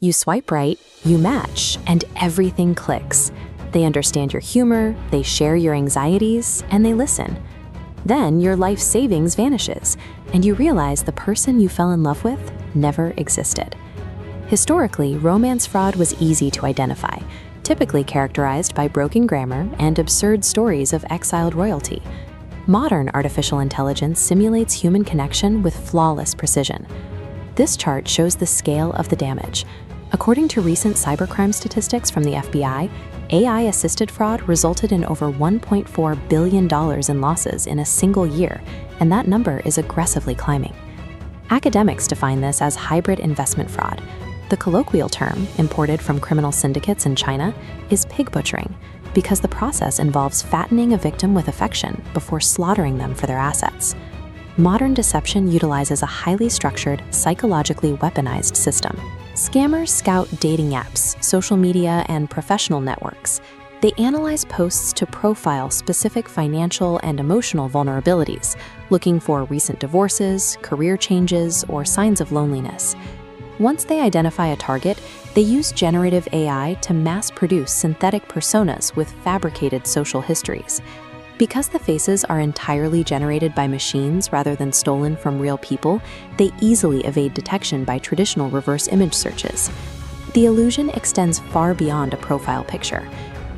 You swipe right, you match, and everything clicks. They understand your humor, they share your anxieties, and they listen. Then your life savings vanishes, and you realize the person you fell in love with never existed. Historically, romance fraud was easy to identify, typically characterized by broken grammar and absurd stories of exiled royalty. Modern artificial intelligence simulates human connection with flawless precision. This chart shows the scale of the damage. According to recent cybercrime statistics from the FBI, AI-assisted fraud resulted in over $1.4 billion in losses in a single year, and that number is aggressively climbing. Academics define this as hybrid investment fraud. The colloquial term, imported from criminal syndicates in China, is pig butchering, because the process involves fattening a victim with affection before slaughtering them for their assets. Modern deception utilizes a highly structured, psychologically weaponized system. Scammers scout dating apps, social media, and professional networks. They analyze posts to profile specific financial and emotional vulnerabilities, looking for recent divorces, career changes, or signs of loneliness. Once they identify a target, they use generative AI to mass-produce synthetic personas with fabricated social histories. Because the faces are entirely generated by machines rather than stolen from real people, they easily evade detection by traditional reverse image searches. The illusion extends far beyond a profile picture.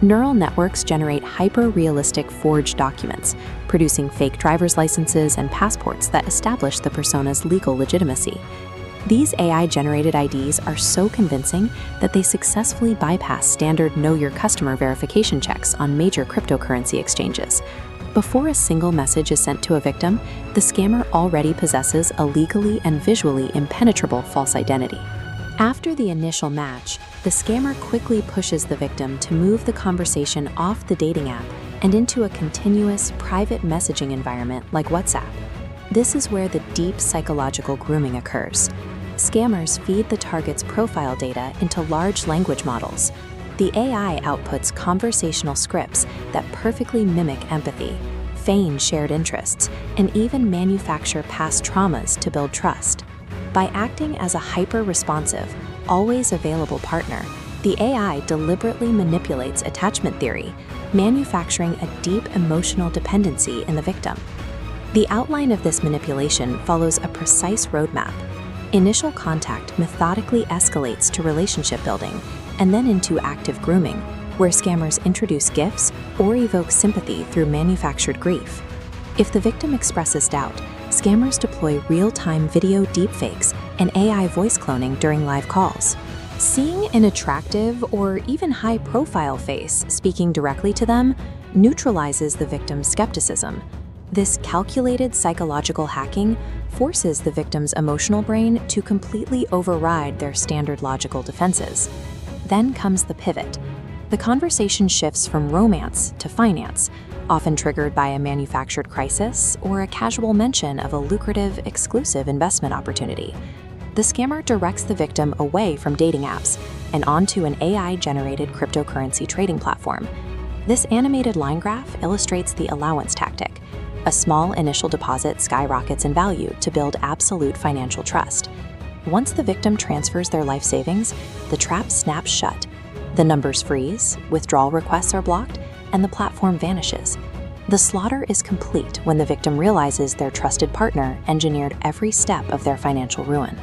Neural networks generate hyper-realistic forged documents, producing fake driver's licenses and passports that establish the persona's legal legitimacy. These AI-generated IDs are so convincing that they successfully bypass standard Know Your Customer verification checks on major cryptocurrency exchanges. Before a single message is sent to a victim, the scammer already possesses a legally and visually impenetrable false identity. After the initial match, the scammer quickly pushes the victim to move the conversation off the dating app and into a continuous, private messaging environment like WhatsApp. This is where the deep psychological grooming occurs. Scammers feed the target's profile data into large language models. The AI outputs conversational scripts that perfectly mimic empathy, feign shared interests, and even manufacture past traumas to build trust. By acting as a hyper-responsive, always available partner, the AI deliberately manipulates attachment theory, manufacturing a deep emotional dependency in the victim. The outline of this manipulation follows a precise roadmap. Initial contact methodically escalates to relationship building and then into active grooming, where scammers introduce gifts or evoke sympathy through manufactured grief. If the victim expresses doubt, scammers deploy real-time video deepfakes and AI voice cloning during live calls. Seeing an attractive or even high-profile face speaking directly to them neutralizes the victim's skepticism. This calculated psychological hacking forces the victim's emotional brain to completely override their standard logical defenses. Then comes the pivot. The conversation shifts from romance to finance, often triggered by a manufactured crisis or a casual mention of a lucrative, exclusive investment opportunity. The scammer directs the victim away from dating apps and onto an AI-generated cryptocurrency trading platform. This animated line graph illustrates the allowance tactic. A small initial deposit skyrockets in value to build absolute financial trust. Once the victim transfers their life savings, the trap snaps shut. The numbers freeze, withdrawal requests are blocked, and the platform vanishes. The slaughter is complete when the victim realizes their trusted partner engineered every step of their financial ruin.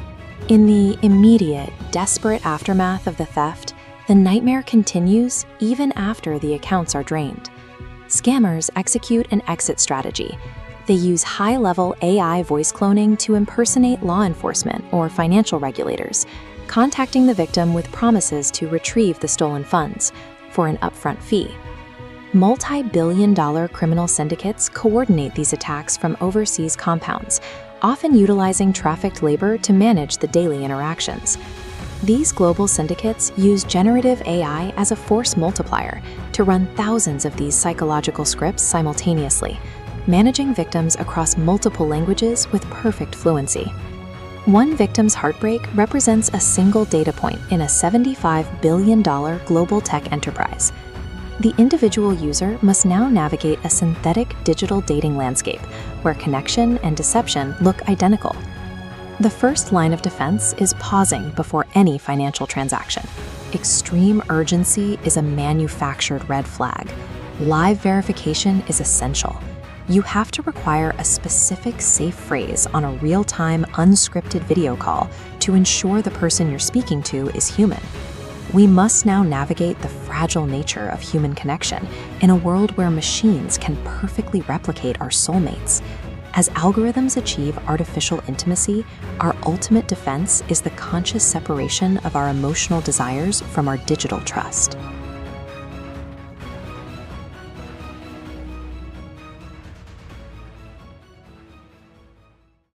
In the immediate, desperate aftermath of the theft, the nightmare continues even after the accounts are drained. Scammers execute an exit strategy. They use high-level AI voice cloning to impersonate law enforcement or financial regulators, contacting the victim with promises to retrieve the stolen funds for an upfront fee. Multi-billion-dollar criminal syndicates coordinate these attacks from overseas compounds, often utilizing trafficked labor to manage the daily interactions. These global syndicates use generative AI as a force multiplier to run thousands of these psychological scripts simultaneously, managing victims across multiple languages with perfect fluency. One victim's heartbreak represents a single data point in a $75 billion global tech enterprise. The individual user must now navigate a synthetic digital dating landscape where connection and deception look identical. The first line of defense is pausing before any financial transaction. Extreme urgency is a manufactured red flag. Live verification is essential. You have to require a specific safe phrase on a real-time, unscripted video call to ensure the person you're speaking to is human. We must now navigate the fragile nature of human connection in a world where machines can perfectly replicate our soulmates. As algorithms achieve artificial intimacy, our ultimate defense is the conscious separation of our emotional desires from our digital trust.